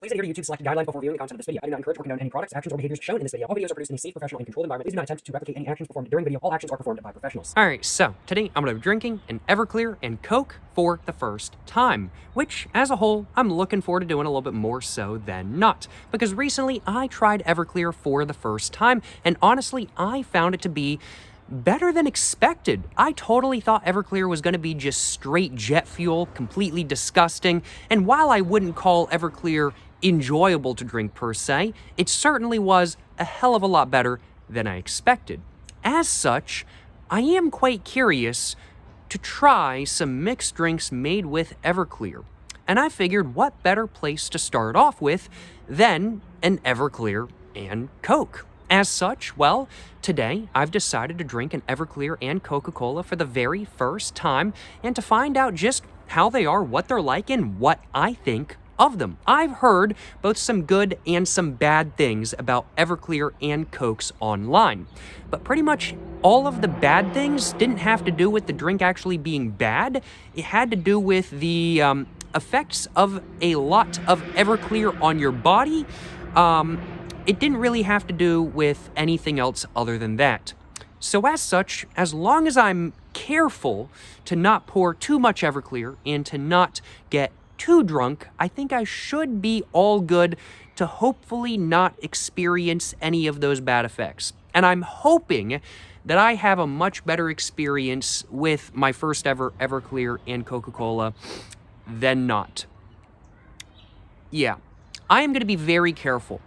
Please adhere to YouTube's selected guidelines before viewing the content of this video. I do not encourage or condone any products, actions, or behaviors shown in this video. All videos are produced in a safe, professional, and controlled environment. Please do not attempt to replicate any actions performed during the video. All actions are performed by professionals. Alright, so today I'm going to be drinking an Everclear and Coke for the first time, which, as a whole, I'm looking forward to doing a little bit more so than not. Because recently, I tried Everclear for the first time, and honestly, I found it to be better than expected. I totally thought Everclear was going to be just straight jet fuel, completely disgusting, and while I wouldn't call Everclear enjoyable to drink per se, it certainly was a hell of a lot better than I expected. As such, I am quite curious to try some mixed drinks made with Everclear, and I figured what better place to start off with than an Everclear and Coke. As such, well, today I've decided to drink an Everclear and Coca-Cola for the very first time and to find out just how they are, what they're like, and what I think of them. I've heard both some good and some bad things about Everclear and Cokes online, but pretty much all of the bad things didn't have to do with the drink actually being bad. It had to do with the effects of a lot of Everclear on your body. It didn't really have to do with anything else other than that. So as such, as long as I'm careful to not pour too much Everclear and to not get too drunk, I think I should be all good to hopefully not experience any of those bad effects. And I'm hoping that I have a much better experience with my first ever Everclear and Coca-Cola than not. Yeah, I am going to be very careful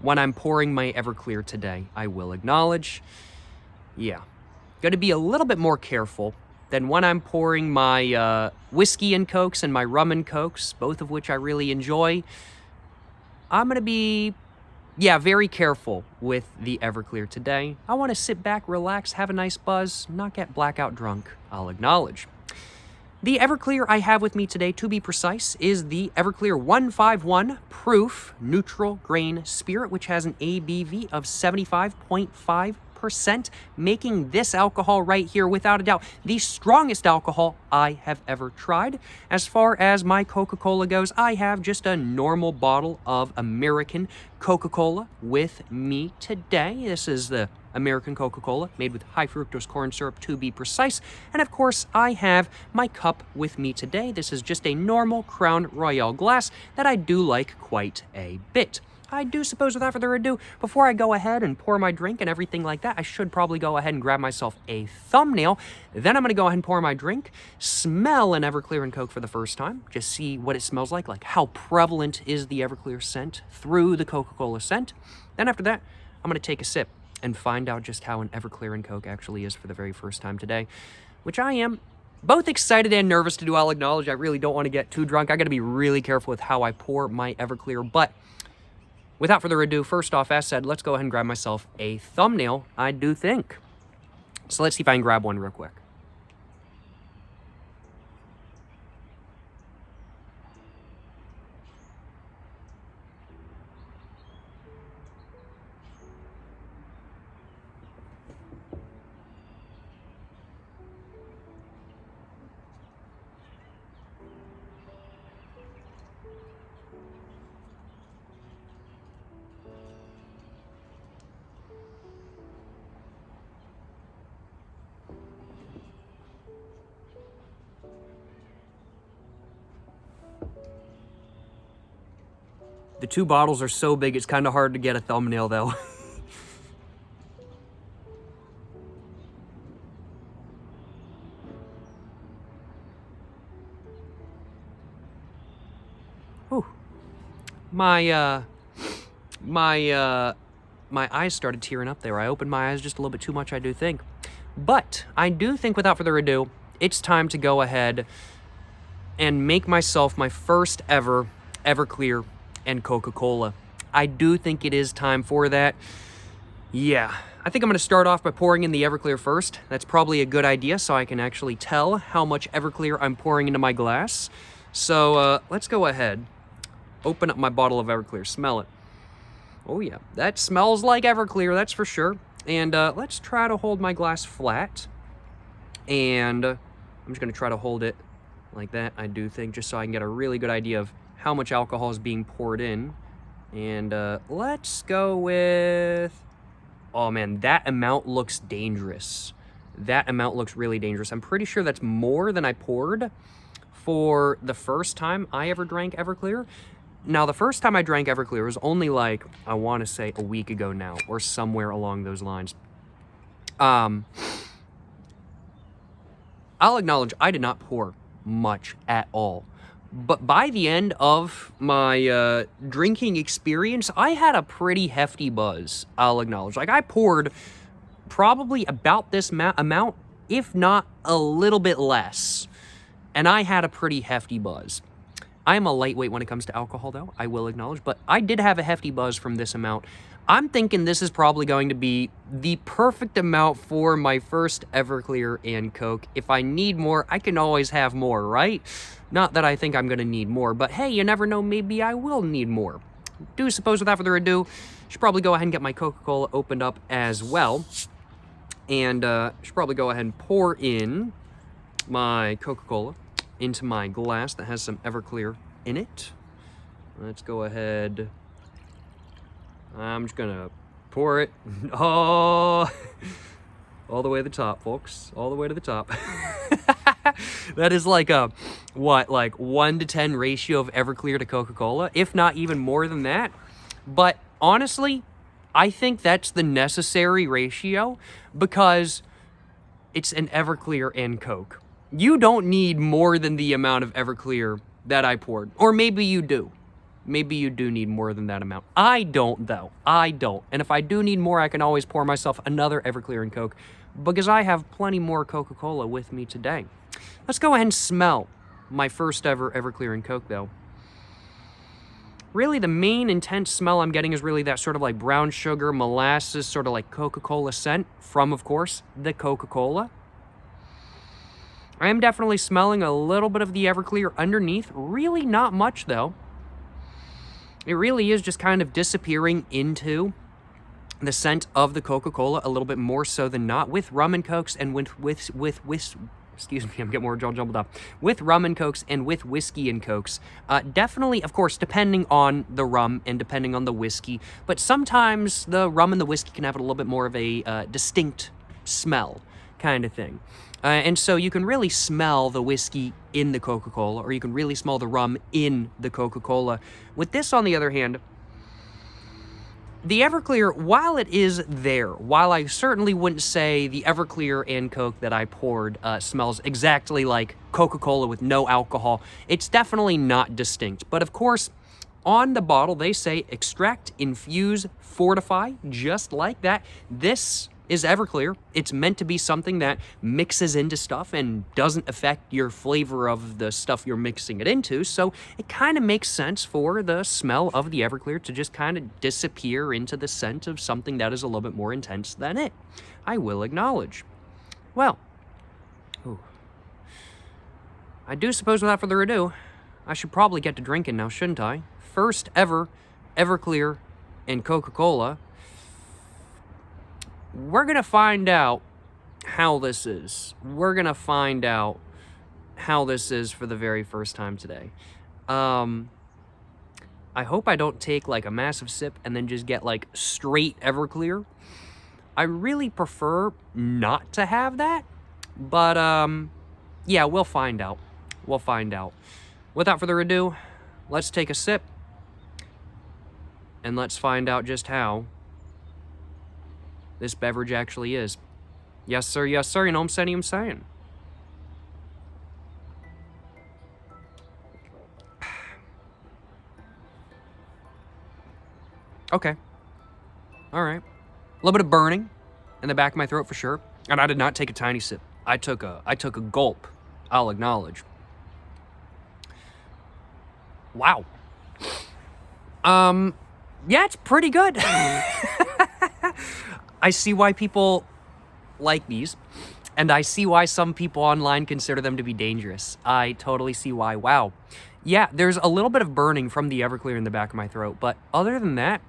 when I'm pouring my Everclear today, I will acknowledge. Yeah, got to be a little bit more careful than when I'm pouring my whiskey and Cokes and my rum and Cokes, both of which I really enjoy. I'm going to be, very careful with the Everclear today. I want to sit back, relax, have a nice buzz, not get blackout drunk, I'll acknowledge. The Everclear I have with me today, to be precise, is the Everclear 151 Proof Neutral Grain Spirit, which has an ABV of 75.5%, making this alcohol right here, without a doubt, the strongest alcohol I have ever tried. As far as my Coca-Cola goes, I have just a normal bottle of American Coca-Cola with me today. This is the American Coca-Cola, made with high fructose corn syrup, to be precise. And of course, I have my cup with me today. This is just a normal Crown Royal glass that I do like quite a bit. I do suppose, without further ado, before I go ahead and pour my drink and everything like that, I should probably go ahead and grab myself a thumbnail. Then I'm going to go ahead and pour my drink, smell an Everclear and Coke for the first time, just see what it smells like how prevalent is the Everclear scent through the Coca-Cola scent. Then after that, I'm going to take a sip and find out just how an Everclear and Coke actually is for the very first time today, which I am both excited and nervous to do. I'll acknowledge I really don't want to get too drunk. I got to be really careful with how I pour my Everclear, but without further ado, first off, as said, let's go ahead and grab myself a thumbnail, I do think. So let's see if I can grab one real quick. The two bottles are so big, it's kind of hard to get a thumbnail, though. Whew. My eyes started tearing up there. I opened my eyes just a little bit too much, I do think. But I do think, without further ado, it's time to go ahead and make myself my first ever Everclear and Coca-Cola. I do think it is time for that. Yeah, I think I'm going to start off by pouring in the Everclear first. That's probably a good idea, so I can actually tell how much Everclear I'm pouring into my glass. So let's go ahead. Open up my bottle of Everclear. Smell it. Oh yeah, that smells like Everclear, that's for sure. And let's try to hold my glass flat. And I'm just going to try to hold it like that, I do think, just so I can get a really good idea of how much alcohol is being poured in. And let's go with... Oh, man, that amount looks dangerous. That amount looks really dangerous. I'm pretty sure that's more than I poured for the first time I ever drank Everclear. Now, the first time I drank Everclear was only like, I want to say a week ago now, or somewhere along those lines. I'll acknowledge I did not pour much at all. But by the end of my drinking experience, I had a pretty hefty buzz, I'll acknowledge. Like, I poured probably about this amount, if not a little bit less. And I had a pretty hefty buzz. I am a lightweight when it comes to alcohol, though, I will acknowledge, but I did have a hefty buzz from this amount. I'm thinking this is probably going to be the perfect amount for my first Everclear and Coke. If I need more, I can always have more, right? Not that I think I'm going to need more, but hey, you never know, maybe I will need more. Do suppose, without further ado, I should probably go ahead and get my Coca-Cola opened up as well. And should probably go ahead and pour in my Coca-Cola into my glass that has some Everclear in it. Let's go ahead. I'm just gonna pour it. Oh, all the way to the top, folks. All the way to the top. That is like a, what, like 1-to-10 ratio of Everclear to Coca-Cola, if not even more than that. But honestly, I think that's the necessary ratio because it's an Everclear and Coke. You don't need more than the amount of Everclear that I poured. Or maybe you do. Maybe you do need more than that amount. I don't, though. I don't. And if I do need more, I can always pour myself another Everclear and Coke because I have plenty more Coca-Cola with me today. Let's go ahead and smell my first ever Everclear and Coke, though. Really, the main intense smell I'm getting is really that sort of like brown sugar, molasses, sort of like Coca-Cola scent from, of course, the Coca-Cola. I am definitely smelling a little bit of the Everclear underneath. Really not much, though. It really is just kind of disappearing into the scent of the Coca-Cola a little bit more so than not, with rum and cokes and excuse me, I'm getting more jumbled up. With rum and cokes and with whiskey and cokes. Definitely, of course, depending on the rum and depending on the whiskey. But sometimes the rum and the whiskey can have a little bit more of a distinct smell kind of thing. And so you can really smell the whiskey in the Coca-Cola, or you can really smell the rum in the Coca-Cola. With this, on the other hand, the Everclear, while it is there, while I certainly wouldn't say the Everclear and Coke that I poured smells exactly like Coca-Cola with no alcohol, it's definitely not distinct. But of course, on the bottle, they say extract, infuse, fortify, just like that. This is Everclear. It's meant to be something that mixes into stuff and doesn't affect your flavor of the stuff you're mixing it into, so it kind of makes sense for the smell of the Everclear to just kind of disappear into the scent of something that is a little bit more intense than it. I will acknowledge. Well, I do suppose, without further ado, I should probably get to drinking now, shouldn't I? First ever Everclear and Coca-Cola. We're going to find out how this is. We're going to find out how this is for the very first time today. I hope I don't take like a massive sip and then just get like straight Everclear. I really prefer not to have that. But yeah, we'll find out. We'll find out. Without further ado, let's take a sip. And let's find out just how this beverage actually is. Yes, sir, you know what I'm saying. Okay. All right. A little bit of burning in the back of my throat for sure. And I did not take a tiny sip. I took a gulp, I'll acknowledge. Wow. Yeah, it's pretty good. I see why people like these, and I see why some people online consider them to be dangerous. I totally see why. Wow. Yeah, there's a little bit of burning from the Everclear in the back of my throat, but other than that,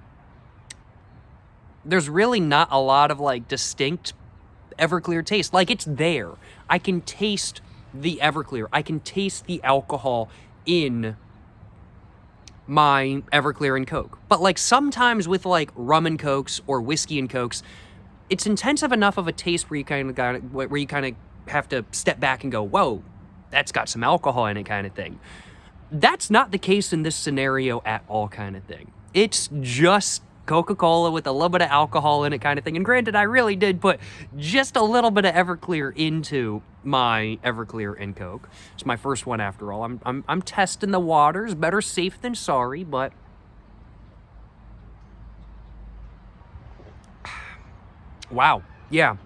there's really not a lot of, like, distinct Everclear taste. Like, it's there. I can taste the Everclear. I can taste the alcohol in my Everclear and Coke. But like sometimes with like rum and Cokes or whiskey and Cokes, it's intensive enough of a taste where you kind of have to step back and go, whoa, that's got some alcohol in it kind of thing. That's not the case in this scenario at all kind of thing. It's just Coca-Cola with a little bit of alcohol in it kind of thing. And granted, I really did put just a little bit of Everclear into my Everclear and Coke. It's my first one after all. I'm testing the waters. Better safe than sorry, but wow. Yeah.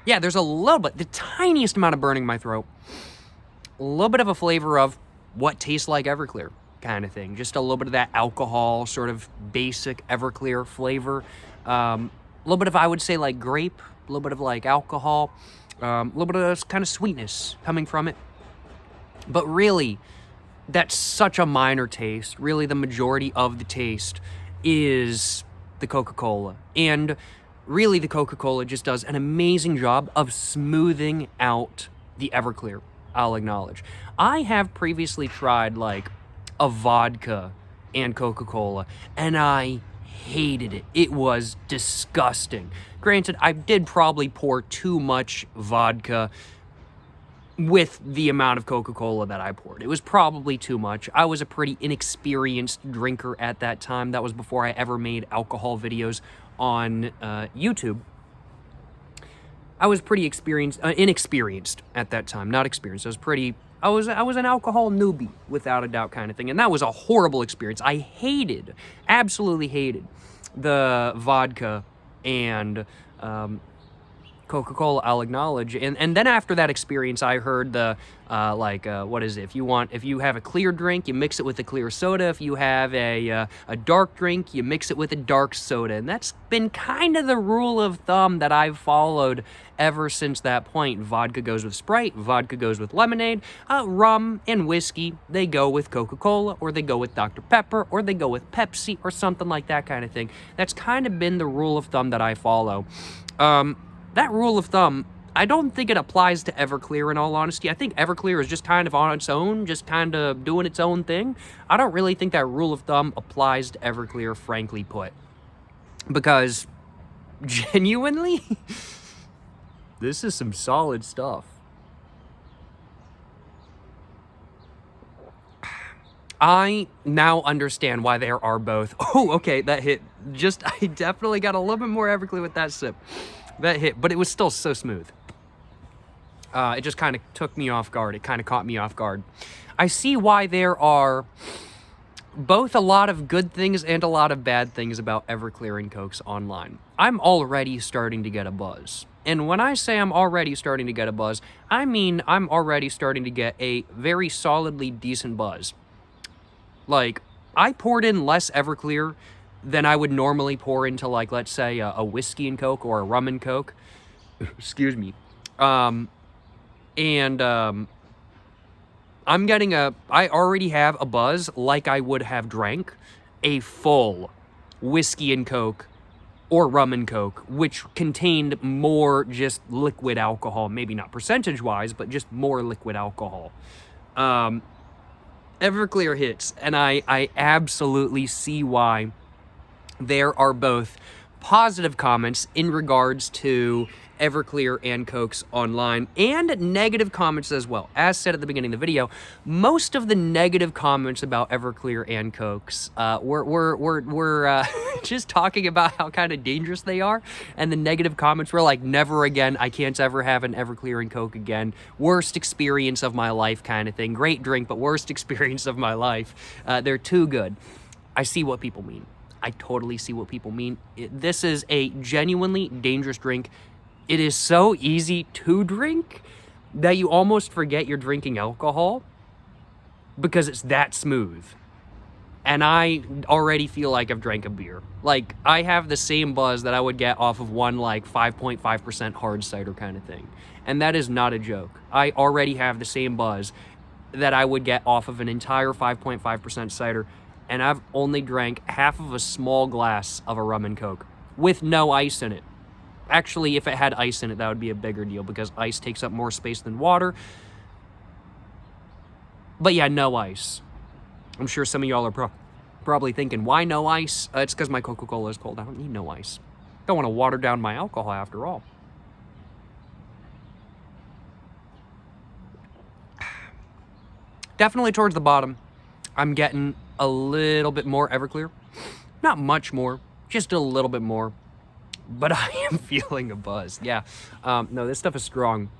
Yeah, there's a little bit, the tiniest amount of burning in my throat. A little bit of a flavor of what tastes like Everclear kind of thing. Just a little bit of that alcohol, sort of basic Everclear flavor. A little bit of, I would say, like grape, a little bit of like alcohol, a little bit of kind of sweetness coming from it. But really, that's such a minor taste. Really, the majority of the taste is the Coca-Cola. And really, the Coca-Cola just does an amazing job of smoothing out the Everclear, I'll acknowledge. I have previously tried, like, a vodka and Coca-Cola, and I hated it. It was disgusting. Granted, I did probably pour too much vodka with the amount of Coca-Cola that I poured. It was probably too much. I was a pretty inexperienced drinker at that time. That was before I ever made alcohol videos on YouTube. I was pretty inexperienced at that time, not experienced. I was an alcohol newbie, without a doubt, kind of thing. And that was a horrible experience. I absolutely hated the vodka and Coca-Cola, I'll acknowledge. And then after that experience, I heard the, what is it? If you have a clear drink, you mix it with a clear soda. If you have a dark drink, you mix it with a dark soda. And that's been kind of the rule of thumb that I've followed ever since that point. Vodka goes with Sprite, vodka goes with lemonade, rum and whiskey, they go with Coca-Cola, or they go with Dr. Pepper, or they go with Pepsi, or something like that kind of thing. That's kind of been the rule of thumb that I follow. That rule of thumb, I don't think it applies to Everclear, in all honesty. I think Everclear is just kind of on its own, just kind of doing its own thing. I don't really think that rule of thumb applies to Everclear, frankly put. Because, genuinely, this is some solid stuff. I now understand why there are both. Oh, okay, that hit. I definitely got a little bit more Everclear with that sip. That hit, but it was still so smooth. It just kind of took me off guard. It kind of caught me off guard. I see why there are both a lot of good things and a lot of bad things about Everclear and Cokes online. I'm already starting to get a buzz. And when I say I'm already starting to get a buzz, I mean I'm already starting to get a very solidly decent buzz. Like, I poured in less Everclear than I would normally pour into, like, let's say, a whiskey and Coke or a rum and Coke. Excuse me. I already have a buzz like I would have drank a full whiskey and Coke or rum and Coke, which contained more just liquid alcohol. Maybe not percentage-wise, but just more liquid alcohol. Everclear hits, and I absolutely see why there are both positive comments in regards to Everclear and Cokes online, and negative comments as well. As said at the beginning of the video, most of the negative comments about Everclear and Cokes were just talking about how kind of dangerous they are, and the negative comments were like, never again, I can't ever have an Everclear and Coke again, worst experience of my life kind of thing, great drink, but worst experience of my life, they're too good. I see what people mean. I totally see what people mean. This is a genuinely dangerous drink. It is so easy to drink that you almost forget you're drinking alcohol because it's that smooth. And I already feel like I've drank a beer. Like, I have the same buzz that I would get off of one, like, 5.5% hard cider kind of thing. And that is not a joke. I already have the same buzz that I would get off of an entire 5.5% cider. And I've only drank half of a small glass of a rum and Coke with no ice in it. Actually, if it had ice in it, that would be a bigger deal because ice takes up more space than water. But yeah, no ice. I'm sure some of y'all are probably thinking, why no ice? It's because my Coca-Cola is cold. I don't need no ice. Don't want to water down my alcohol after all. Definitely towards the bottom. I'm getting a little bit more Everclear. Not much more, just a little bit more. But I am feeling a buzz. Yeah. No, this stuff is strong.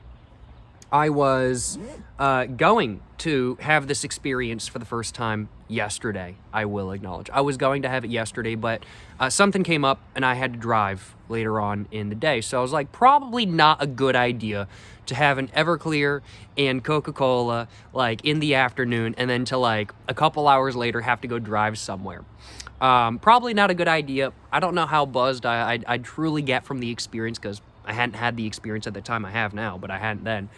I was going to have this experience for the first time yesterday, I will acknowledge. I was going to have it yesterday, but something came up and I had to drive later on in the day. So I was like, probably not a good idea to have an Everclear and Coca-Cola like in the afternoon and then to like a couple hours later have to go drive somewhere. Probably not a good idea. I don't know how buzzed I truly get from the experience because I hadn't had the experience at the time I have now, but I hadn't then.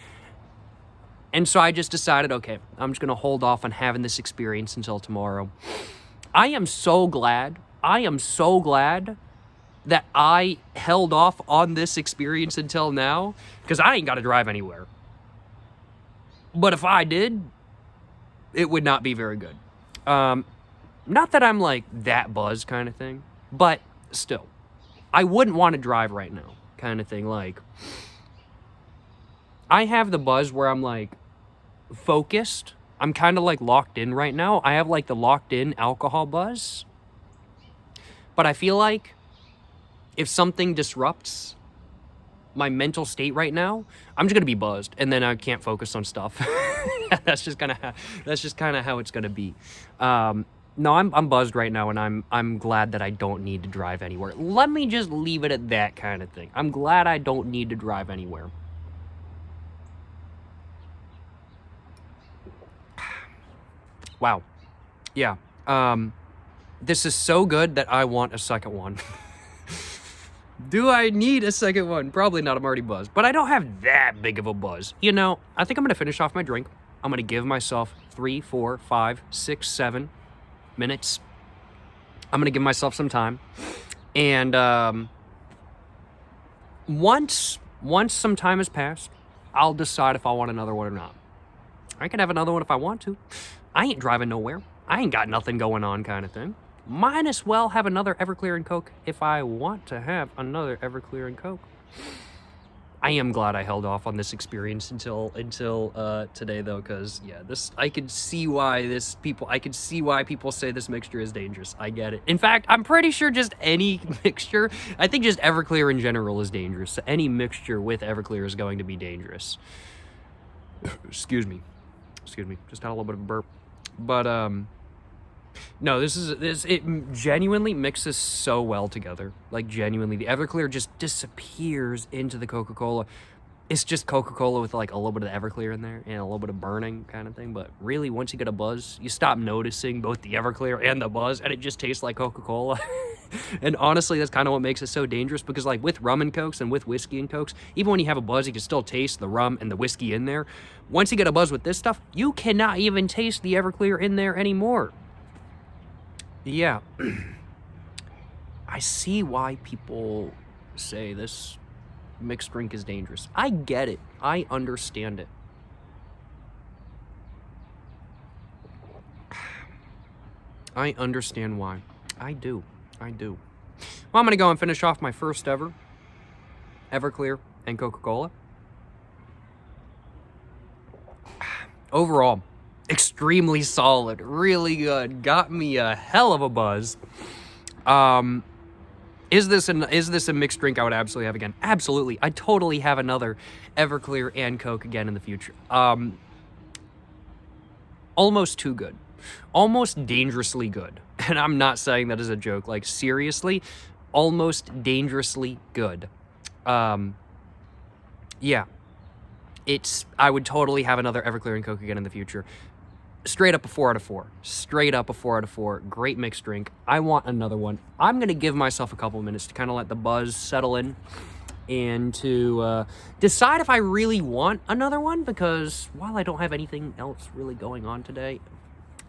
And so I just decided, okay, I'm just going to hold off on having this experience until tomorrow. I am so glad that I held off on this experience until now because I ain't got to drive anywhere. But if I did, it would not be very good. Not that I'm like that buzzed kind of thing, but still, I wouldn't want to drive right now kind of thing. Like, I have the buzz where I'm like, focused. I'm kind of like locked in right now. I have like the locked in alcohol buzz. But I feel like if something disrupts my mental state right now, I'm just going to be buzzed and then I can't focus on stuff. That's just kind of how it's going to be. No, I'm buzzed right now and I'm glad that I don't need to drive anywhere. Let me just leave it at that kind of thing. I'm glad I don't need to drive anywhere. Wow. Yeah. This is so good that I want a second one. Do I need a second one? Probably not. I'm already buzzed. But I don't have that big of a buzz. You know, I think I'm going to finish off my drink. I'm going to give myself 3, 4, 5, 6, 7 minutes. I'm going to give myself some time. And once some time has passed, I'll decide if I want another one or not. I can have another one if I want to. I ain't driving nowhere. I ain't got nothing going on kind of thing. Might as well have another Everclear and Coke if I want to have another Everclear and Coke. I am glad I held off on this experience until today though, because yeah, I could see why people say this mixture is dangerous. I get it. In fact, I'm pretty sure just any mixture, I think just Everclear in general is dangerous. So any mixture with Everclear is going to be dangerous. Excuse me, just had a little bit of a burp. But no, it genuinely mixes so well together. Like genuinely, the Everclear just disappears into the Coca-Cola. It's just Coca-Cola with like a little bit of Everclear in there and a little bit of burning kind of thing. But really, once you get a buzz, you stop noticing both the Everclear and the buzz, and it just tastes like Coca-Cola. And honestly, that's kind of what makes it so dangerous, because like with rum and Cokes and with whiskey and Cokes, even when you have a buzz, you can still taste the rum and the whiskey in there. Once you get a buzz with this stuff, you cannot even taste the Everclear in there anymore. Yeah. I see why people say this mixed drink is dangerous. I get it. I understand it. I understand why. I do. Well, I'm going to go and finish off my first ever Everclear and Coca-Cola. Overall, extremely solid, really good, got me a hell of a buzz. Is this a mixed drink I would absolutely have again? Absolutely. I totally have another Everclear and Coke again in the future. Almost too good. Almost dangerously good. And I'm not saying that as a joke. Like, seriously, almost dangerously good. Yeah. I would totally have another Everclear and Coke again in the future. Straight up a 4 out of 4. Straight up a 4 out of 4. Great mixed drink. I want another one. I'm going to give myself a couple minutes to kind of let the buzz settle in and to decide if I really want another one, because while I don't have anything else really going on today,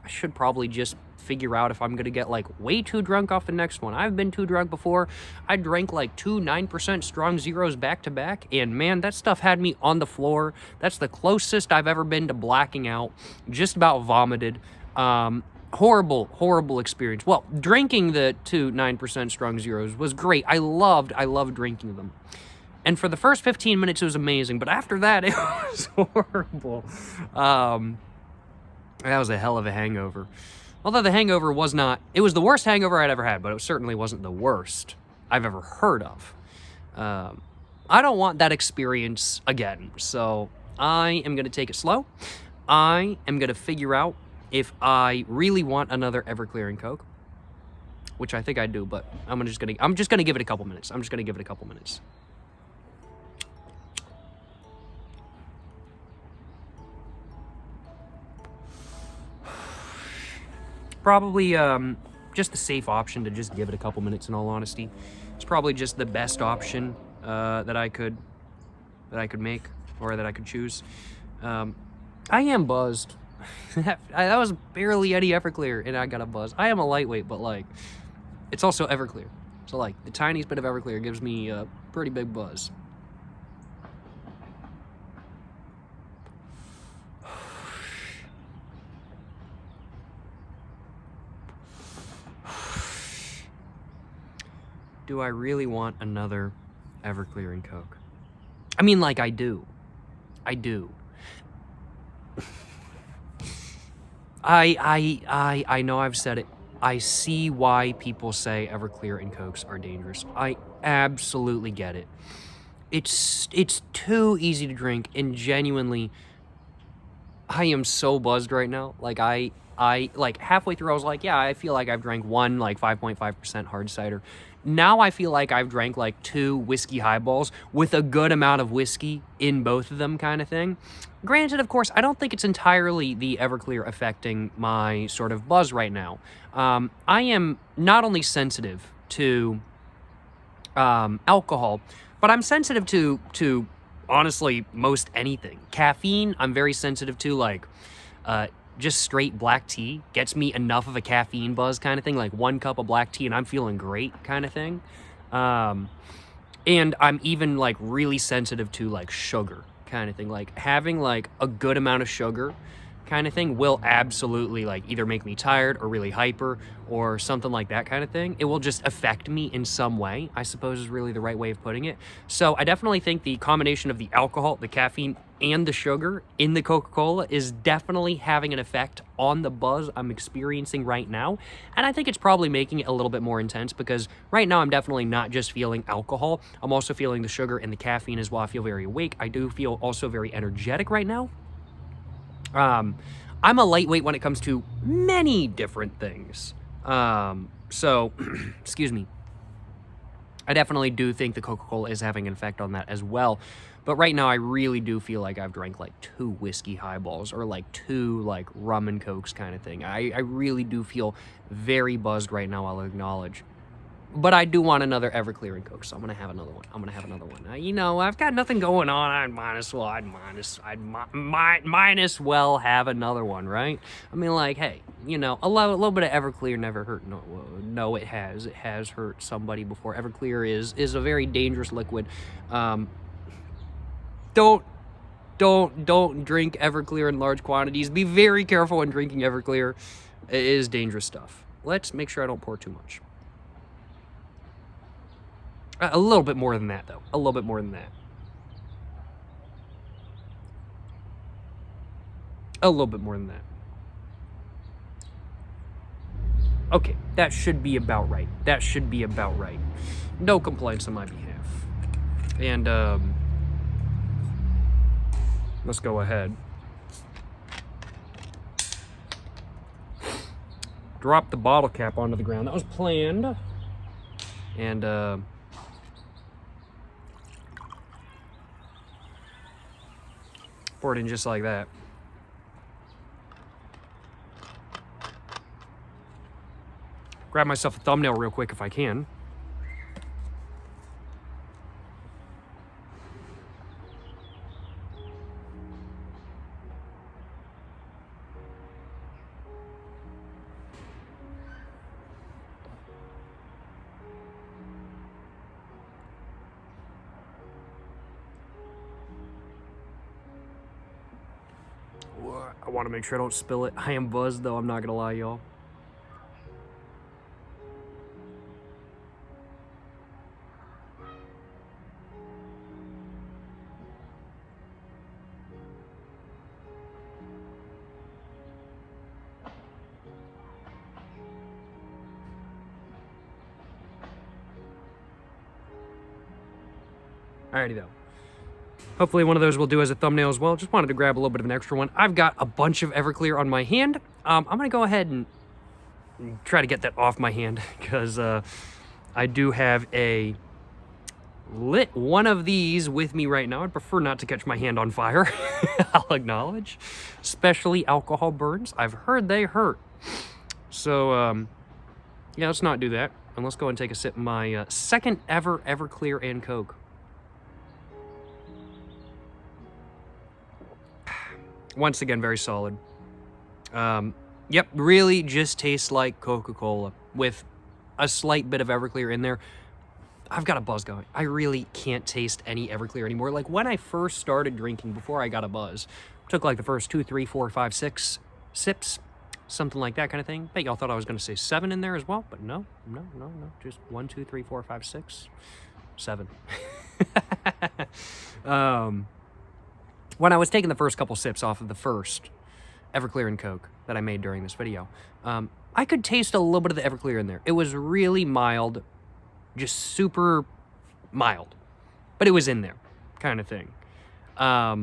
I should probably just figure out if I'm gonna get like way too drunk off the next one. I've been too drunk before. I drank like 2 9% strong zeros back to back, and man, that stuff had me on the floor. That's the closest I've ever been to blacking out. Just about vomited. Horrible experience. Well, drinking the 2 9% strong zeros was great. I loved drinking them. And for the first 15 minutes, it was amazing. But after that, it was horrible. That was a hell of a hangover. Although the hangover was not... It was the worst hangover I'd ever had, but it certainly wasn't the worst I've ever heard of. I don't want that experience again. So I am going to take it slow. I am going to figure out if I really want another Everclear and Coke. Which I think I do, but I'm just gonna give it a couple minutes. Probably just the safe option to just give it a couple minutes, in all honesty. It's probably just the best option that I could make, or that I could choose. I am buzzed. That was barely any Everclear, and I got a buzz. I am a lightweight, but like, it's also Everclear. So like, the tiniest bit of Everclear gives me a pretty big buzz. Do I really want another Everclear and Coke? I mean, like, I do. I know I've said it. I see why people say Everclear and Cokes are dangerous. I absolutely get it. It's too easy to drink, and genuinely, I am so buzzed right now. Like, I like halfway through, I was like, yeah, I feel like I've drank one like 5.5% hard cider. Now I feel like I've drank like 2 whiskey highballs with a good amount of whiskey in both of them, kind of thing. Granted, of course, I don't think it's entirely the Everclear affecting my sort of buzz right now. I am not only sensitive to alcohol, but I'm sensitive to honestly most anything. Caffeine, I'm very sensitive to. Like, just straight black tea gets me enough of a caffeine buzz, kind of thing. Like 1 cup of black tea and I'm feeling great, kind of thing. And I'm even like really sensitive to like sugar, kind of thing. Like having like a good amount of sugar, kind of thing, will absolutely like either make me tired or really hyper or something like that, kind of thing. It will just affect me in some way, I suppose is really the right way of putting it. So I definitely think the combination of the alcohol, the caffeine, and the sugar in the Coca-Cola is definitely having an effect on the buzz I'm experiencing right now. And I think it's probably making it a little bit more intense, because right now I'm definitely not just feeling alcohol. I'm also feeling the sugar and the caffeine as well. I feel very awake. I do feel also very energetic right now. I'm a lightweight when it comes to many different things. So, excuse me. I definitely do think the Coca-Cola is having an effect on that as well. But right now, I really do feel like I've drank like 2 whiskey highballs or like 2 like rum and cokes, kind of thing. I really do feel very buzzed right now, I'll acknowledge. But I do want another Everclear and Coke, so I'm gonna have another one. Now, you know, I've got nothing going on. I'd might as well have another one, right? I mean, like, hey, you know, a little bit of Everclear never hurt. No, it has. It has hurt somebody before. Everclear is a very dangerous liquid. Don't drink Everclear in large quantities. Be very careful when drinking Everclear. It is dangerous stuff. Let's make sure I don't pour too much. A little bit more than that, though. A little bit more than that. A little bit more than that. Okay, that should be about right. No complaints on my behalf. And, let's go ahead. Drop the bottle cap onto the ground. That was planned. And, pour it in just like that. Grab myself a thumbnail real quick if I can. I want to make sure I don't spill it. I am buzzed, though. I'm not going to lie, y'all. Alrighty, though. Hopefully one of those will do as a thumbnail as well. Just wanted to grab a little bit of an extra one. I've got a bunch of Everclear on my hand. I'm going to go ahead and try to get that off my hand because I do have a lit one of these with me right now. I'd prefer not to catch my hand on fire. I'll acknowledge. Especially alcohol burns. I've heard they hurt. So, yeah, let's not do that. And let's go and take a sip of my second ever Everclear and Coke. Once again, very solid. Yep, really just tastes like Coca-Cola with a slight bit of Everclear in there. I've got a buzz going. I really can't taste any Everclear anymore. Like when I first started drinking, before I got a buzz, took like the first 2, 3, 4, 5, 6 sips, something like that kind of thing. Bet y'all thought I was going to say 7 in there as well, but no. Just 1, 2, 3, 4, 5, 6, 7. When I was taking the first couple sips off of the first Everclear and Coke that I made during this video, I could taste a little bit of the Everclear in there. It was really mild, just super mild, but it was in there, kind of thing. I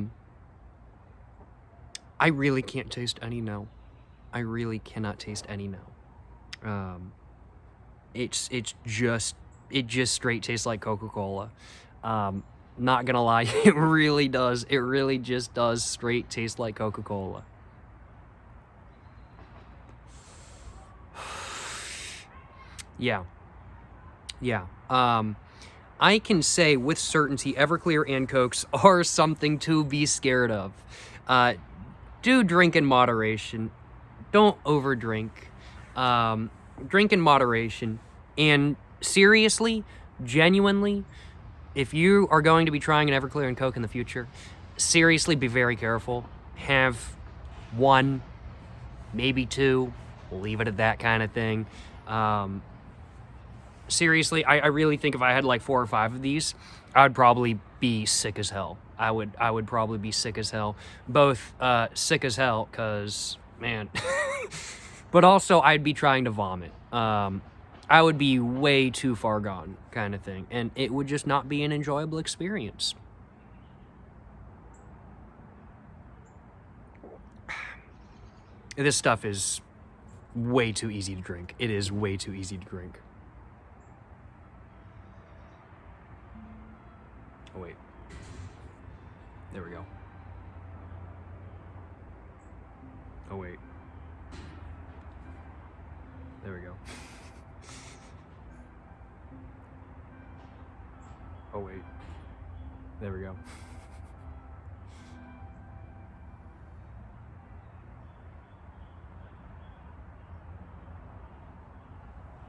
really can't taste any now. I really cannot taste any now. It just straight tastes like Coca-Cola. Not gonna lie, it really does. It really just does straight taste like Coca-Cola. Yeah. I can say with certainty Everclear and Cokes are something to be scared of. Do drink in moderation. Don't overdrink. Drink in moderation. And seriously, genuinely, if you are going to be trying an Everclear and Coke in the future, seriously be very careful. Have 1, maybe 2. We'll leave it at that kind of thing. Seriously, I really think if I had like 4 or 5 of these, I would probably be sick as hell. I would probably be sick as hell. Both sick as hell, because, man. But also, I'd be trying to vomit. I would be way too far gone, kind of thing. And it would just not be an enjoyable experience. This stuff is way too easy to drink. It is way too easy to drink. Oh, wait. There we go. Oh, wait. There we go. Oh, wait. There we go.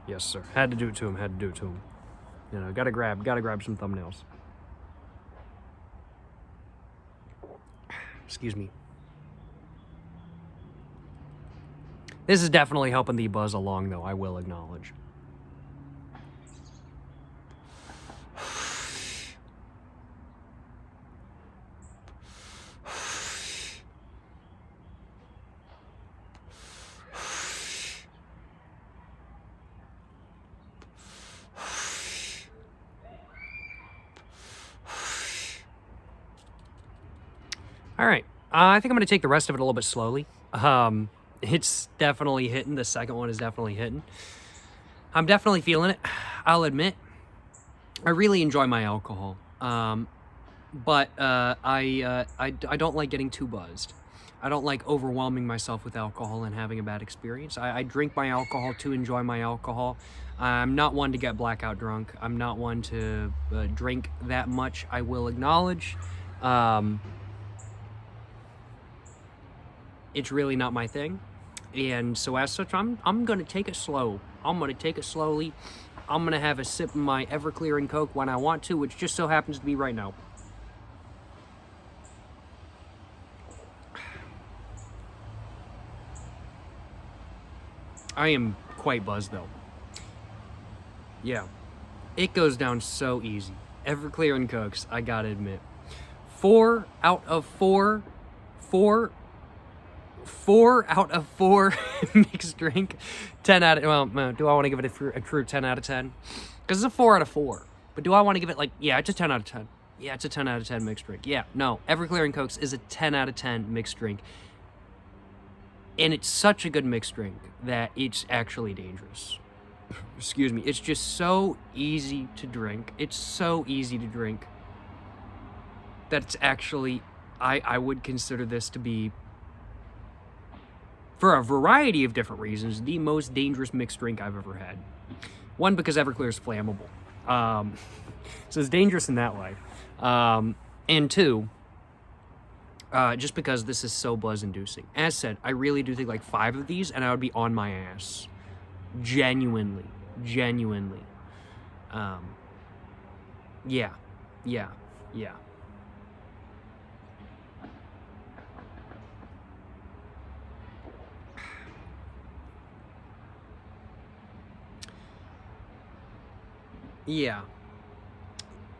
Yes, sir. Had to do it to him. Had to do it to him. You know, gotta grab some thumbnails. Excuse me. This is definitely helping the buzz along, though, I will acknowledge. All right, I think I'm going to take the rest of it a little bit slowly. It's definitely hitting. The second one is definitely hitting. I'm definitely feeling it. I'll admit, I really enjoy my alcohol, but I don't like getting too buzzed. I don't like overwhelming myself with alcohol and having a bad experience. I drink my alcohol to enjoy my alcohol. I'm not one to get blackout drunk. I'm not one to drink that much, I will acknowledge. It's really not my thing. And so as such, I'm going to take it slow. I'm going to take it slowly. I'm going to have a sip of my Everclear and Coke when I want to, which just so happens to be right now. I am quite buzzed, though. Yeah. It goes down so easy. Everclear and Cokes, I gotta admit. 4 out of 4 mixed drink. 10 out of, well, do I want to give it a true 10 out of 10? Because it's a 4 out of 4. But do I want to give it, like, yeah, it's a 10 out of 10. Yeah, it's a 10 out of 10 mixed drink. Yeah, no, Everclear and Cokes is a 10 out of 10 mixed drink. And it's such a good mixed drink that it's actually dangerous. Excuse me. It's just so easy to drink. It's so easy to drink that it's actually, I would consider this to be, for a variety of different reasons, the most dangerous mixed drink I've ever had. One, because Everclear is flammable. So it's dangerous in that way. And two, just because this is so buzz-inducing. As said, I really do think like 5 of these, and I would be on my ass. Genuinely. Yeah. Yeah.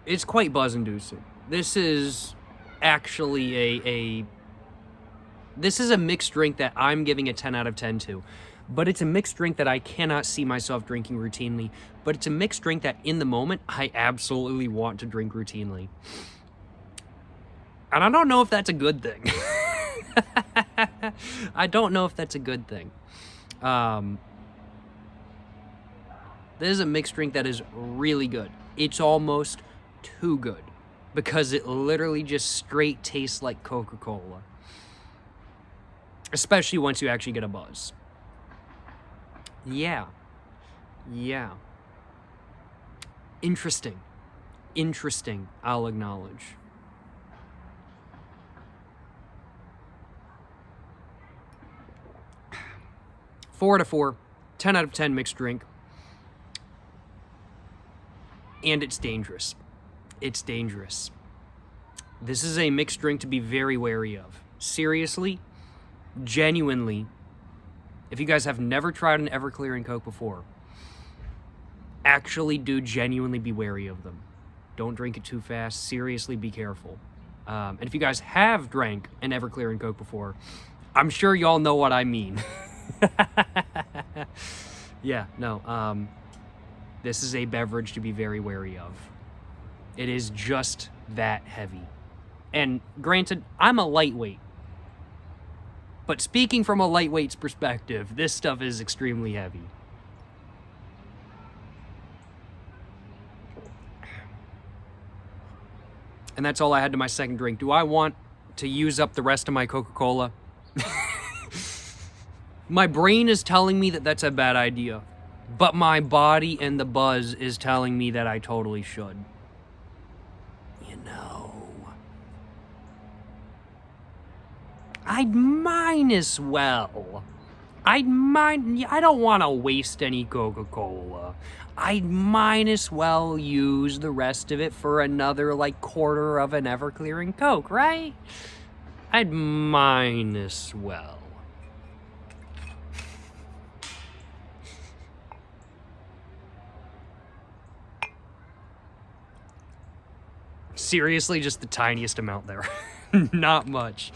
It's quite buzz-inducing. This is actually this is a mixed drink that I'm giving a 10 out of 10 to. But it's a mixed drink that I cannot see myself drinking routinely. But it's a mixed drink that, in the moment, I absolutely want to drink routinely. And I don't know if that's a good thing. I don't know if that's a good thing. This is a mixed drink that is really good. It's almost too good. Because it literally just straight tastes like Coca-Cola. Especially once you actually get a buzz. Yeah. Interesting, I'll acknowledge. Four out of 4, 10 out of 10 mixed drink. And it's dangerous. This is a mixed drink to be very wary of. Seriously, genuinely, if you guys have never tried an Everclear and Coke before, actually do genuinely be wary of them. Don't drink it too fast. Seriously, be careful. And if you guys have drank an Everclear and Coke before, I'm sure y'all know what I mean. Yeah, no. This is a beverage to be very wary of. It is just that heavy. And granted, I'm a lightweight. But speaking from a lightweight's perspective, this stuff is extremely heavy. And that's all I had to my second drink. Do I want to use up the rest of my Coca-Cola? My brain is telling me that that's a bad idea. But my body and the buzz is telling me that I totally should. You know. I don't want to waste any Coca-Cola. I'd might as well use the rest of it for another, like, quarter of an Everclear and Coke, right? I'd might as well. Seriously, just the tiniest amount there. Not much.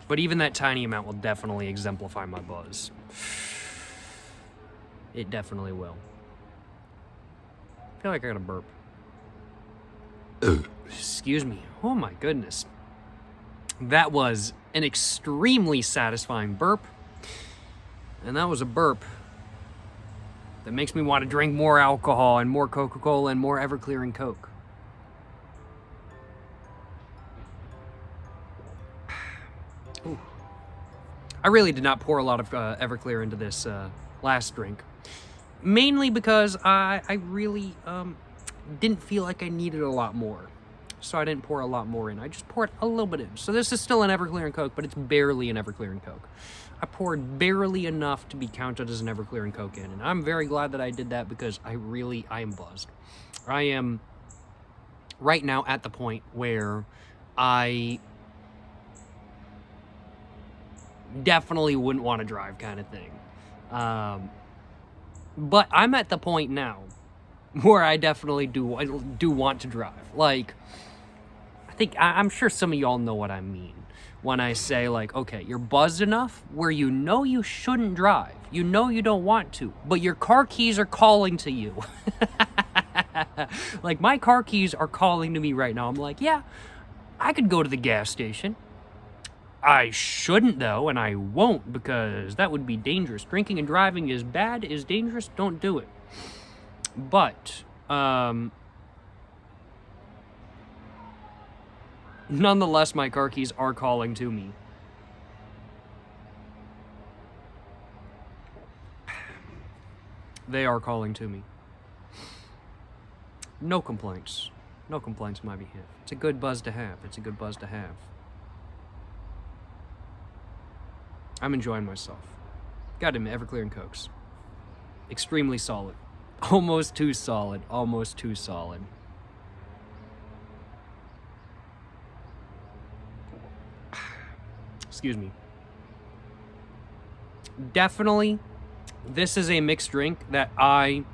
But even that tiny amount will definitely exemplify my buzz. It definitely will. I feel like I got a burp. Excuse me. Oh my goodness. That was an extremely satisfying burp. And that was a burp that makes me want to drink more alcohol and more Coca-Cola and more Everclear and Coke. Ooh. I really did not pour a lot of Everclear into this last drink. Mainly because I really didn't feel like I needed a lot more. so I didn't pour a lot more in. I just poured a little bit in. So this is still an Everclear and Coke, but it's barely an Everclear and Coke. I poured barely enough to be counted as an Everclear and Coke in, and I'm very glad that I did that because I am buzzed. I am right now at the point where I definitely wouldn't want to drive kind of thing. But I'm at the point now where I definitely do want to drive. Like, I'm sure some of y'all know what I mean when I say, like, okay, you're buzzed enough where you know you shouldn't drive. You know you don't want to, but your car keys are calling to you. Like, my car keys are calling to me right now. I'm like, yeah, I could go to the gas station. I shouldn't, though, and I won't, because that would be dangerous. Drinking and driving is bad, is dangerous, don't do it. But, nonetheless, my car keys are calling to me. They are calling to me. No complaints. No complaints on my behalf. It's a good buzz to have. It's a good buzz to have. I'm enjoying myself. Got him, Everclear and Cokes. Extremely solid. Almost too solid. Almost too solid. Excuse me. Definitely, this is a mixed drink that I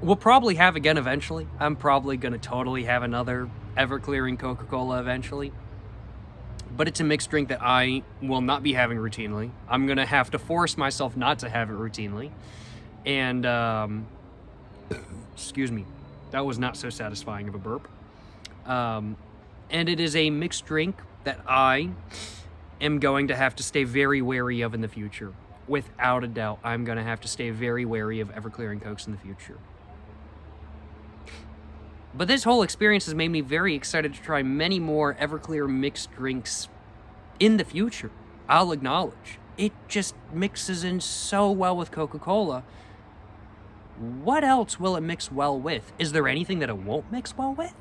will probably have again eventually. I'm probably going to totally have another Everclear and Coca-Cola eventually. But it's a mixed drink that I will not be having routinely. I'm going to have to force myself not to have it routinely. And, excuse me, that was not so satisfying of a burp. And it is a mixed drink that I am going to have to stay very wary of in the future. Without a doubt, I'm going to have to stay very wary of Everclear and Cokes in the future. But this whole experience has made me very excited to try many more Everclear mixed drinks in the future. I'll acknowledge. It just mixes in so well with Coca-Cola. What else will it mix well with? Is there anything that it won't mix well with?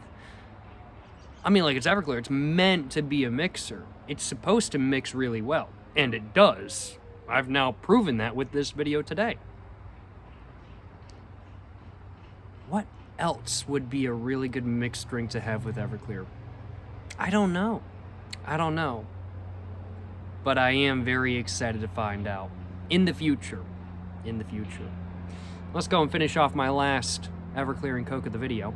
I mean, like, it's Everclear. It's meant to be a mixer. It's supposed to mix really well. And it does. I've now proven that with this video today. What else would be a really good mixed drink to have with Everclear? I don't know. But I am very excited to find out in the future. Let's go and finish off my last Everclear and Coke of the video.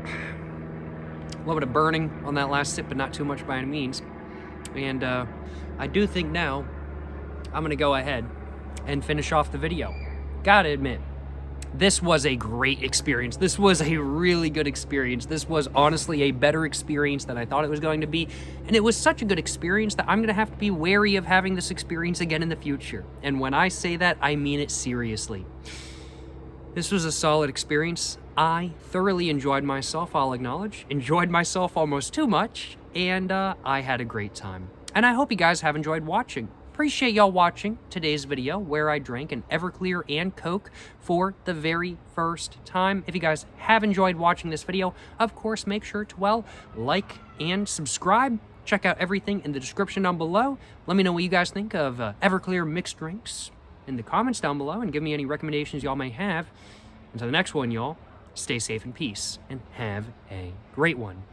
A little bit of burning on that last sip, but not too much by any means. And I do think now I'm going to go ahead and finish off the video. Gotta admit, this was a great experience. This was a really good experience. This was honestly a better experience than I thought it was going to be. And it was such a good experience that I'm going to have to be wary of having this experience again in the future. And when I say that, I mean it seriously. This was a solid experience. I thoroughly enjoyed myself, I'll acknowledge. Enjoyed myself almost too much. And I had a great time. And I hope you guys have enjoyed watching. Appreciate y'all watching today's video where I drank an Everclear and Coke for the very first time. If you guys have enjoyed watching this video, of course, make sure to, well, like and subscribe. Check out everything in the description down below. Let me know what you guys think of Everclear mixed drinks in the comments down below, and give me any recommendations y'all may have. Until the next one, y'all, stay safe and peace, and have a great one.